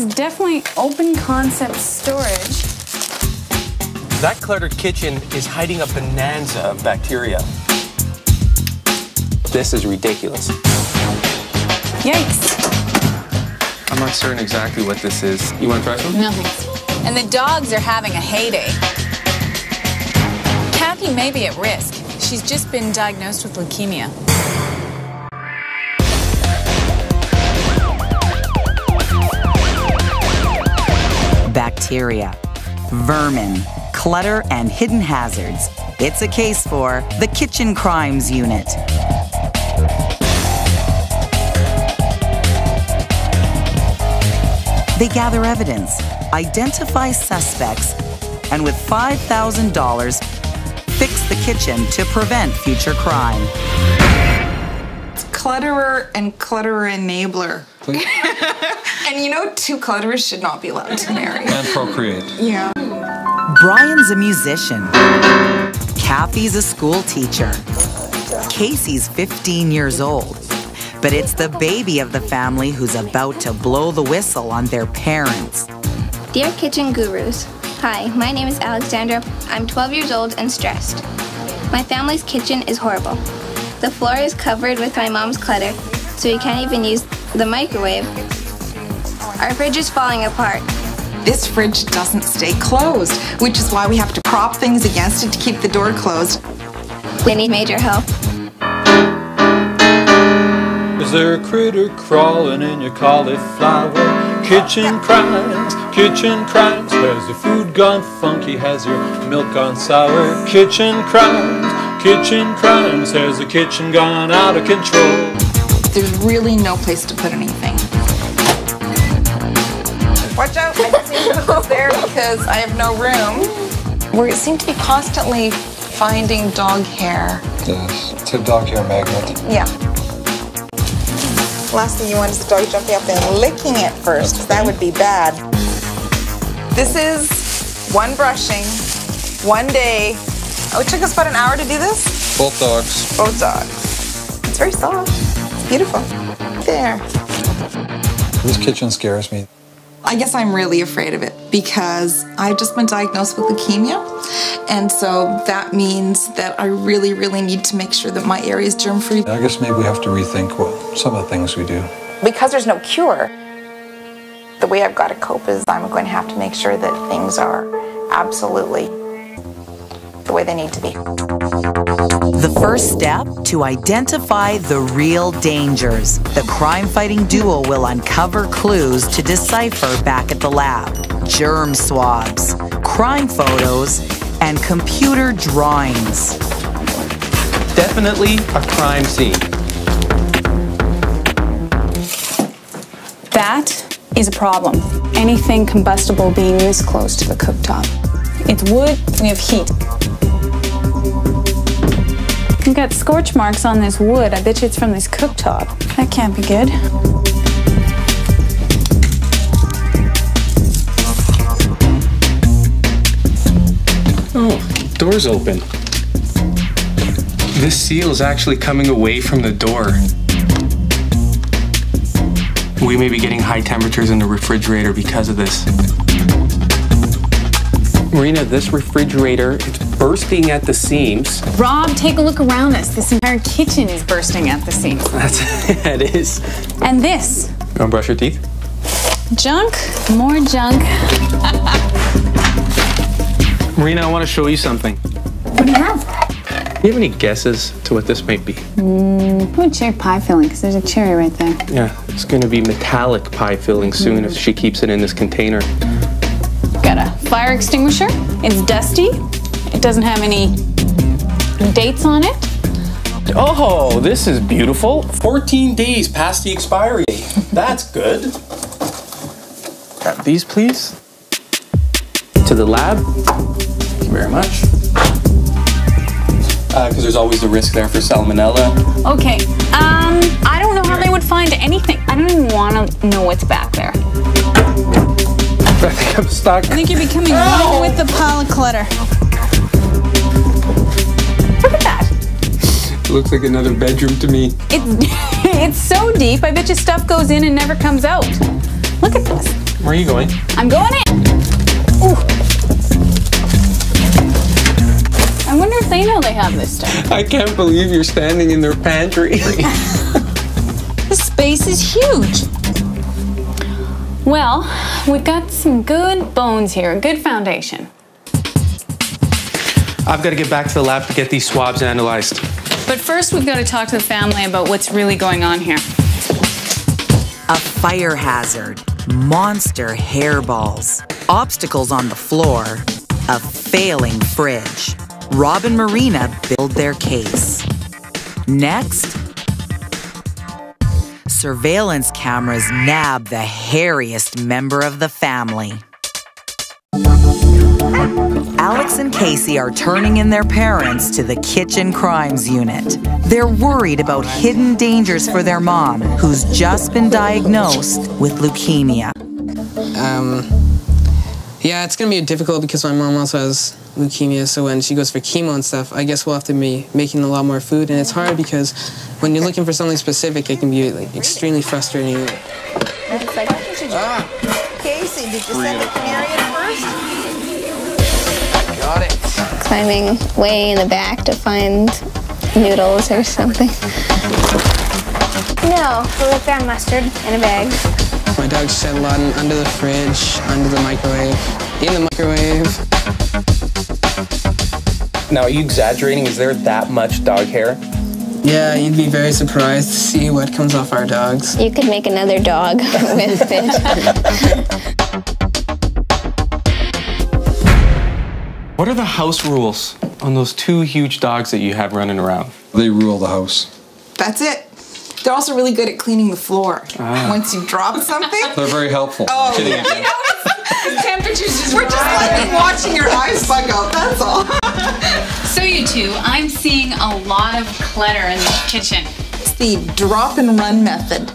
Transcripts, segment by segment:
is definitely open concept storage. That cluttered kitchen is hiding a bonanza of bacteria. This is ridiculous. Yikes. I'm not certain exactly what this is. You want to try some? No thanks. And the dogs are having a heyday. Kathy may be at risk. She's just been diagnosed with leukemia. Bacteria, vermin, clutter, and hidden hazards. It's a case for the Kitchen Crimes Unit. They gather evidence, identify suspects, and with $5,000, fix the kitchen to prevent future crime. Clutterer and clutterer enabler. And you know, two clutterers should not be allowed to marry. And procreate. Yeah. Brian's a musician. Kathy's a school teacher. Casey's 15 years old. But it's the baby of the family who's about to blow the whistle on their parents. Dear Kitchen Gurus, hi, my name is Alexandra. I'm 12 years old and stressed. My family's kitchen is horrible. The floor is covered with my mom's clutter, so we can't even use the microwave. Our fridge is falling apart. This fridge doesn't stay closed, which is why we have to prop things against it to keep the door closed. We need major help. Is there a critter crawling in your cauliflower? Kitchen crimes, kitchen crimes. Has your food gone funky? Has your milk gone sour? Kitchen crimes. Has the kitchen gone out of control? There's really no place to put anything. Watch out, I just need to put this there because I have no room. We seem to be constantly finding dog hair. Yes, it's a dog hair magnet. Yeah. Last thing you want is the dog jumping up and licking it first, because that would be bad. This is one brushing, one day. Oh, it took us about an hour to do this? Both dogs. Both dogs. It's very soft. It's beautiful. There. This kitchen scares me. I guess I'm really afraid of it because I've just been diagnosed with leukemia. And so that means that I really, really need to make sure that my area is germ-free. I guess maybe we have to rethink some of the things we do. Because there's no cure, the way I've got to cope is I'm going to have to make sure that things are absolutely the way they need to be. The first step, to identify the real dangers. The crime-fighting duo will uncover clues to decipher back at the lab. Germ swabs, crime photos, and computer drawings. Definitely a crime scene. That is a problem. Anything combustible being this close to the cooktop. It's wood, we have heat. We've got scorch marks on this wood. I bet you it's from this cooktop. That can't be good. Oh, door's open. This seal is actually coming away from the door. We may be getting high temperatures in the refrigerator because of this. Marina, this refrigerator, it's bursting at the seams. Rob, take a look around us. This entire kitchen is bursting at the seams. Yeah, it is. And this. You want to brush your teeth? Junk, more junk. Marina, I want to show you something. What do you have? Do you have any guesses to what this might be? Probably cherry pie filling, because there's a cherry right there. Yeah, it's going to be metallic pie filling soon if she keeps it in this container. Got a fire extinguisher. It's dusty. It doesn't have any dates on it. Oh, this is beautiful. 14 days past the expiry date. That's good. Grab these, please. To the lab. Thank you very much. Because there's always the risk there for salmonella. Okay, I don't know how they would find anything. I don't even want to know what's back there. I think I'm stuck. I think you're becoming one with the pile of clutter. Look at that. It looks like another bedroom to me. It's so deep, I bet you stuff goes in and never comes out. Look at this. Where are you going? I'm going in. Ooh. I wonder if they know they have this stuff. I can't believe you're standing in their pantry. This space is huge. Well, we've got some good bones here, a good foundation. I've got to get back to the lab to get these swabs analyzed. But first, we've got to talk to the family about what's really going on here. A fire hazard, monster hairballs, obstacles on the floor, a failing fridge. Rob and Marina build their case. Next, surveillance cameras nab the hairiest member of the family. Alex and Casey are turning in their parents to the Kitchen Crimes Unit. They're worried about hidden dangers for their mom, who's just been diagnosed with leukemia. Yeah, it's gonna be difficult because my mom also has leukemia, so when she goes for chemo and stuff, I guess we'll have to be making a lot more food, and it's hard because when you're looking for something specific, it can be like extremely frustrating. That's like, Casey, did you send the canary in first? Got it. Climbing way in the back to find noodles or something. No, we found mustard in a bag. My dog shed a lot under the fridge, under the microwave, in the microwave. Now, are you exaggerating? Is there that much dog hair? Yeah, you'd be very surprised to see what comes off our dogs. You could make another dog with it. What are the house rules on those two huge dogs that you have running around? They rule the house. That's it. They're also really good at cleaning the floor. Once you drop something. They're very helpful. Oh, Kidding yeah. again. The temperature's just We're just like watching your eyes bug out, that's all. So you two, I'm seeing a lot of clutter in the kitchen. It's the drop and run method.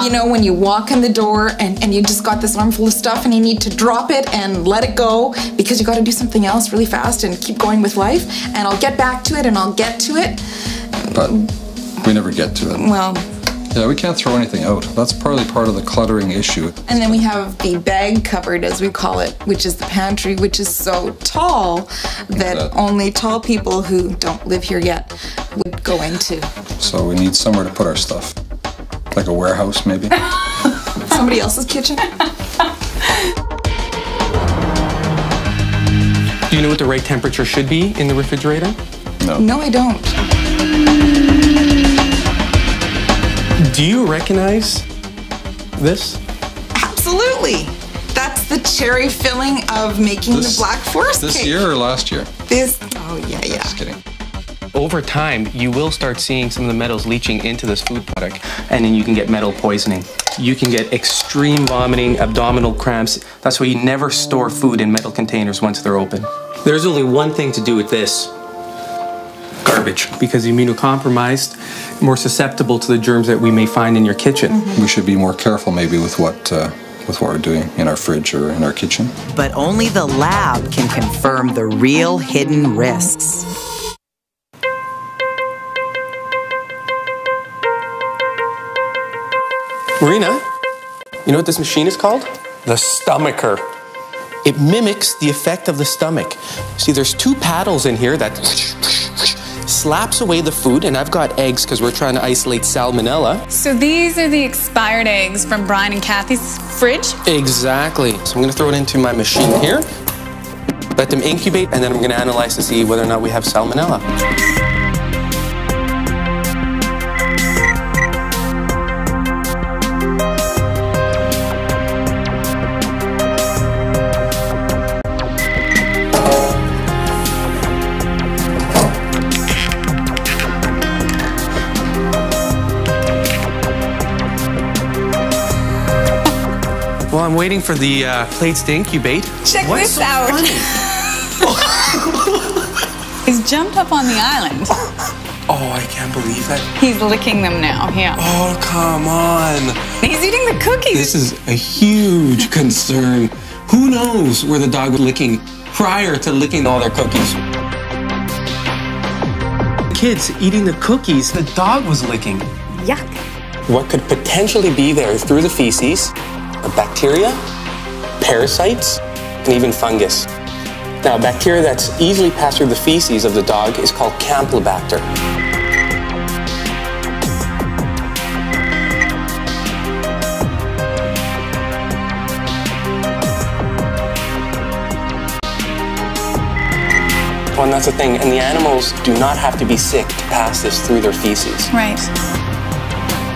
You know, when you walk in the door and you just got this armful of stuff and you need to drop it and let it go because you got to do something else really fast and keep going with life. And I'll get back to it and I'll get to it. But we never get to it. Well, yeah, we can't throw anything out. That's partly part of the cluttering issue. and then we have the bag cupboard, as we call it, which is the pantry, which is so tall that only tall people who don't live here yet would go into. So we need somewhere to put our stuff. Like a warehouse, maybe? Somebody else's kitchen? Do you know what the right temperature should be in the refrigerator? No. No, I don't. Do you recognize this? Absolutely. That's the cherry filling of making the Black Forest cake. This year or last year? Oh, yeah. Just kidding. Over time, you will start seeing some of the metals leaching into this food product, and then you can get metal poisoning. You can get extreme vomiting, abdominal cramps. That's why you never store food in metal containers once they're open. There's only one thing to do with this. Garbage. Because immunocompromised, more susceptible to the germs that we may find in your kitchen. We should be more careful maybe with what we're doing in our fridge or in our kitchen. But only the lab can confirm the real hidden risks. Marina, you know what this machine is called? The stomacher. It mimics the effect of the stomach. See, there's two paddles in here that slaps away the food, and I've got eggs because we're trying to isolate salmonella. So these are the expired eggs from Brian and Kathy's fridge? Exactly. So I'm gonna throw it into my machine here, let them incubate, and then I'm gonna analyze to see whether or not we have salmonella. Well, I'm waiting for the plates to incubate. Check this out. He's jumped up on the island. Oh, I can't believe that. He's licking them now, yeah. Oh, come on. He's eating the cookies. This is a huge concern. Who knows where the dog was licking prior to licking all their cookies? Kids eating the cookies the dog was licking. Yuck. What could potentially be there through the feces? A bacteria, parasites, and even fungus. Now, bacteria that's easily passed through the feces of the dog is called Campylobacter. Well, and that's the thing, and the animals do not have to be sick to pass this through their feces. Right.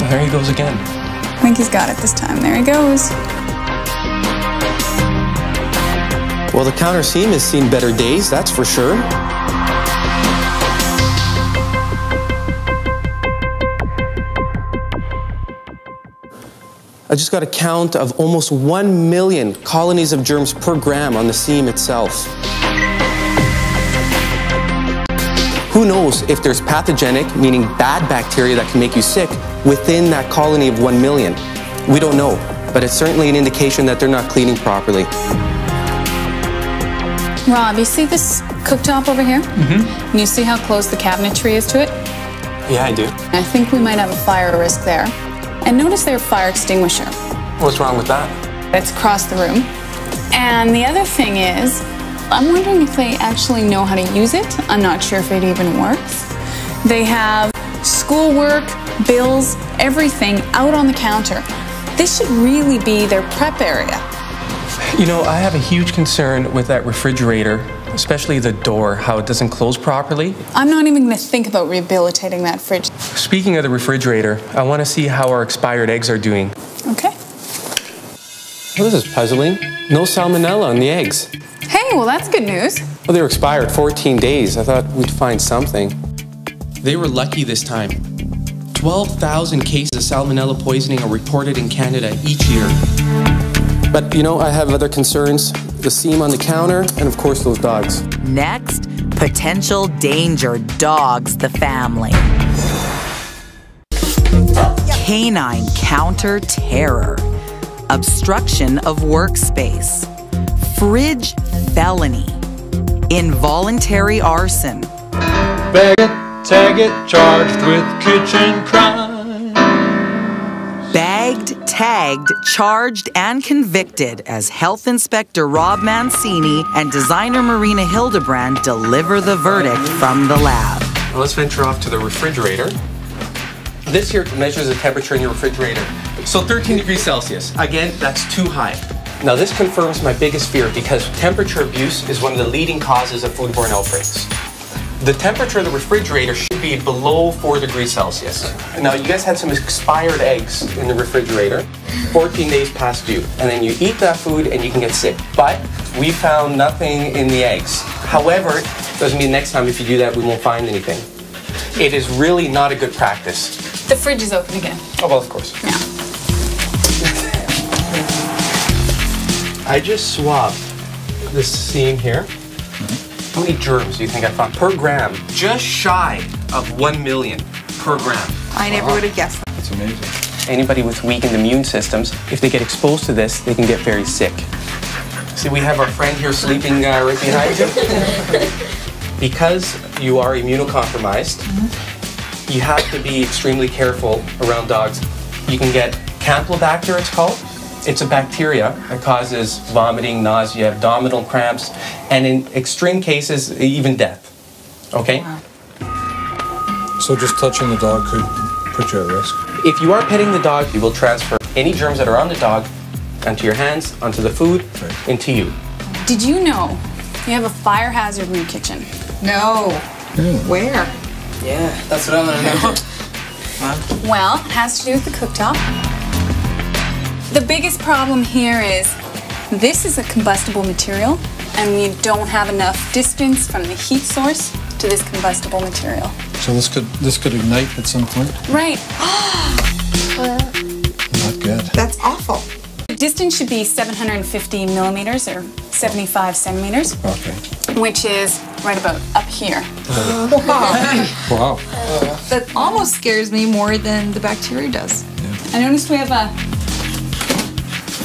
Well, there he goes again. I think he's got it this time. There he goes. Well, the counter seam has seen better days, that's for sure. I just got a count of almost 1 million colonies of germs per gram on the seam itself. Who knows if there's pathogenic, meaning bad bacteria that can make you sick, within that colony of 1 million. We don't know, but it's certainly an indication that they're not cleaning properly. Rob, you see this cooktop over here? Mm-hmm. And you see how close the cabinetry is to it? Yeah, I do. I think we might have a fire risk there. And notice their fire extinguisher. What's wrong with that? It's across the room. And the other thing is, I'm wondering if they actually know how to use it. I'm not sure if it even works. They have schoolwork, bills, everything out on the counter. This should really be their prep area. You know, I have a huge concern with that refrigerator, especially the door, how it doesn't close properly. I'm not even going to think about rehabilitating that fridge. Speaking of the refrigerator, I want to see how our expired eggs are doing. Okay. Well, this is puzzling. No salmonella on the eggs. Hey, well, that's good news. Well, they were expired 14 days. I thought we'd find something. They were lucky this time. 12,000 cases of salmonella poisoning are reported in Canada each year. But, you know, I have other concerns. The seam on the counter, and of course those dogs. Next, potential danger dogs the family. Canine counter terror. Obstruction of workspace. Fridge felony. Involuntary arson. Bag it, tag it, charged with kitchen crime. Bagged, tagged, charged, and convicted as Health Inspector Rob Mancini and designer Marina Hildebrand deliver the verdict from the lab. Well, let's venture off to the refrigerator. This here measures the temperature in your refrigerator. So 13 degrees Celsius. Again, that's too high. Now this confirms my biggest fear because temperature abuse is one of the leading causes of foodborne outbreaks. The temperature of the refrigerator should be below 4 degrees Celsius. Now you guys had some expired eggs in the refrigerator, 14 days past due, and then you eat that food and you can get sick. But we found nothing in the eggs. However, doesn't mean next time if you do that we won't find anything. It is really not a good practice. The fridge is open again. Oh, well, of course. Yeah. I just swabbed this seam here. How many germs do you think I found per gram? Just shy of 1 million per gram. I never would have guessed that. That's amazing. Anybody with weakened immune systems, if they get exposed to this, they can get very sick. See, we have our friend here sleeping right behind you. Because you are immunocompromised, you have to be extremely careful around dogs. You can get Campylobacter, it's called. It's a bacteria that causes vomiting, nausea, abdominal cramps, and in extreme cases, even death. Okay? Wow. So just touching the dog could put you at risk? If you are petting the dog, you will transfer any germs that are on the dog onto your hands, onto the food, into you. Did you know you have a fire hazard in your kitchen? No. Where? Yeah, that's what I want to know. Well, it has to do with the cooktop. The biggest problem here is this is a combustible material and we don't have enough distance from the heat source to this combustible material. So this could ignite at some point? Right. Not good. That's awful. The distance should be 750 millimeters or 75 centimeters. Okay. Which is right about up here. Wow. That almost scares me more than the bacteria does. I noticed we have a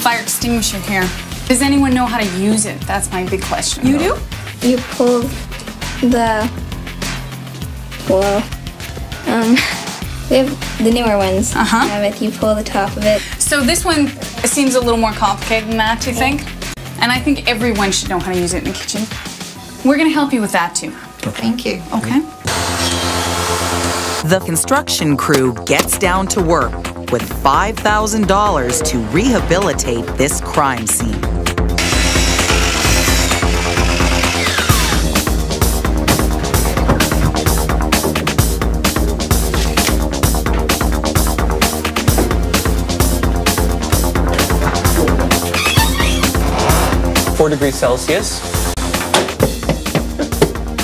fire extinguisher here. Does anyone know how to use it? That's my big question. You do? You pull the, well, we have the newer ones. Uh-huh. Have it, you pull the top of it. So this one seems a little more complicated than that, do you think? And I think everyone should know how to use it in the kitchen. We're gonna help you with that too. Thank you. Okay? The construction crew gets down to work with $5,000 to rehabilitate this crime scene. Celsius.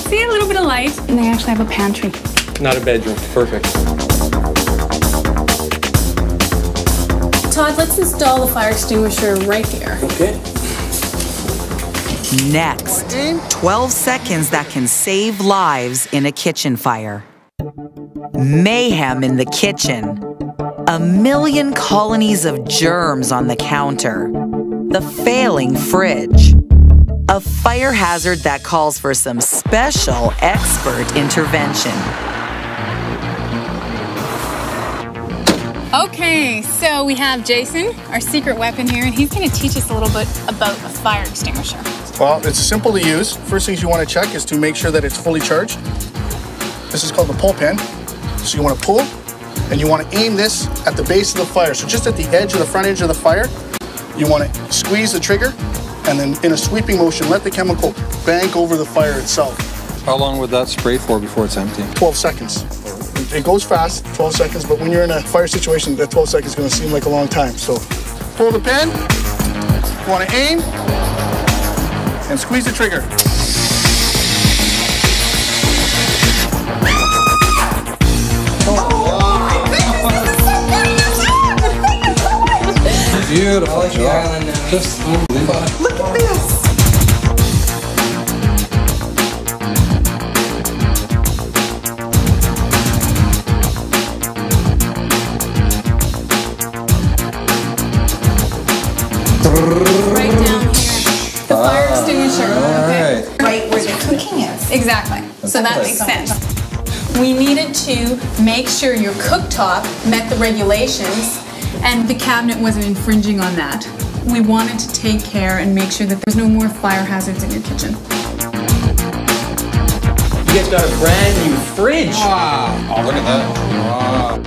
See, a little bit of light, and they actually have a pantry. Not a bedroom. Perfect. Todd, let's install the fire extinguisher right here. Okay. Next, 12 seconds that can save lives in a kitchen fire. Mayhem in the kitchen. A million colonies of germs on the counter. The failing fridge. A fire hazard that calls for some special expert intervention. Okay, so we have Jason, our secret weapon here, and he's going to teach us a little bit about a fire extinguisher. Well, it's simple to use. First things you want to check is to make sure that it's fully charged. This is called the pull pin. So you want to pull, and you want to aim this at the base of the fire. So just at the edge of the front edge of the fire, you want to squeeze the trigger, and then in a sweeping motion, let the chemical bank over the fire itself. How long would that spray for before it's empty? 12 seconds. It goes fast, 12 seconds, but when you're in a fire situation, that 12 seconds is going to seem like a long time. So pull the pin, you want to aim, and squeeze the trigger. Beautiful job. Just unbelievable. Look at this. Right down here. The fire extinguisher. Okay. Right where the cooking is. Exactly. So that makes sense. We needed to make sure your cooktop met the regulations and the cabinet wasn't infringing on that. We wanted to take care and make sure that there's no more fire hazards in your kitchen. You guys got a brand new fridge. Wow. Oh, look at that. Wow.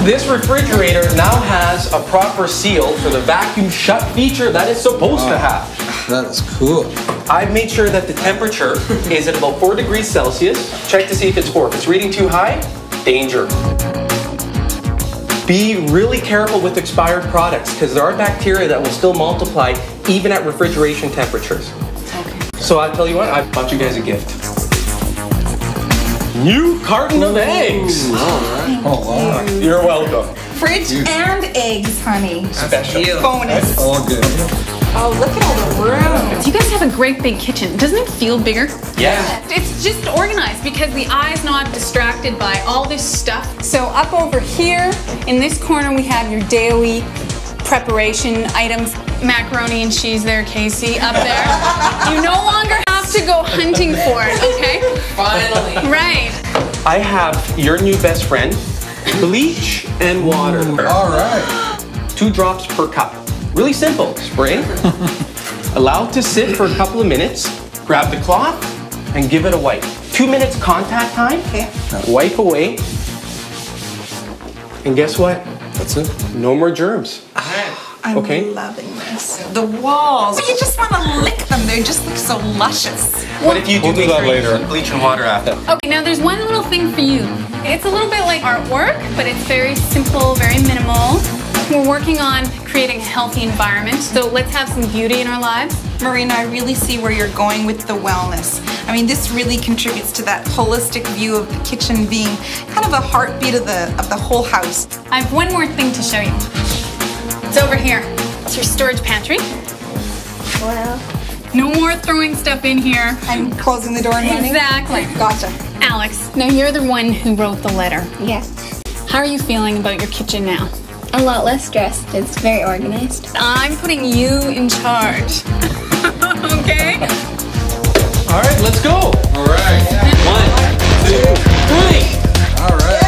This refrigerator now has a proper seal for the vacuum shut feature that it's supposed to have. That is cool. I've made sure that the temperature is at about 4 degrees Celsius. Check to see if it's 4. If it's reading too high, danger. Be really careful with expired products because there are bacteria that will still multiply even at refrigeration temperatures. Okay. So I'll tell you what, I bought you guys a gift. New carton of eggs. All right. Oh, wow. You're welcome. Fridge and eggs, honey. Special. Bonus. All good. Oh, look at all the room. You guys have a great big kitchen. Doesn't it feel bigger? Yeah. It's just organized because the eye's not distracted by all this stuff. So up over here, in this corner, we have your daily preparation items. Macaroni and cheese there, Casey, up there. You no longer have to go hunting for it, okay? Finally. Right. I have your new best friend, bleach and water. All right. 2 drops per cup. Really simple. Spray, allow it to sit for a couple of minutes, grab the cloth, and give it a wipe. 2 minutes contact time, Okay. wipe away, and guess what? That's it. No more germs. I'm Okay. loving this. The walls. You just want to lick them. They just look so luscious. What if you We'll do that later. Bleach and water after? Okay, now there's one little thing for you. It's a little bit like artwork, but it's very simple, very minimal. We're working on creating a healthy environment, so let's have some beauty in our lives. Marina, I really see where you're going with the wellness. I mean, this really contributes to that holistic view of the kitchen being kind of the heartbeat of the whole house. I have one more thing to show you. It's over here. It's your storage pantry. Wow. No more throwing stuff in here. I'm closing the door and running. Exactly. Gotcha. Alex, now you're the one who wrote the letter. Yes. How are you feeling about your kitchen now? A lot less stressed. It's very organized. I'm putting you in charge. Okay? All right, let's go. All right. 1, 2, 3. All right.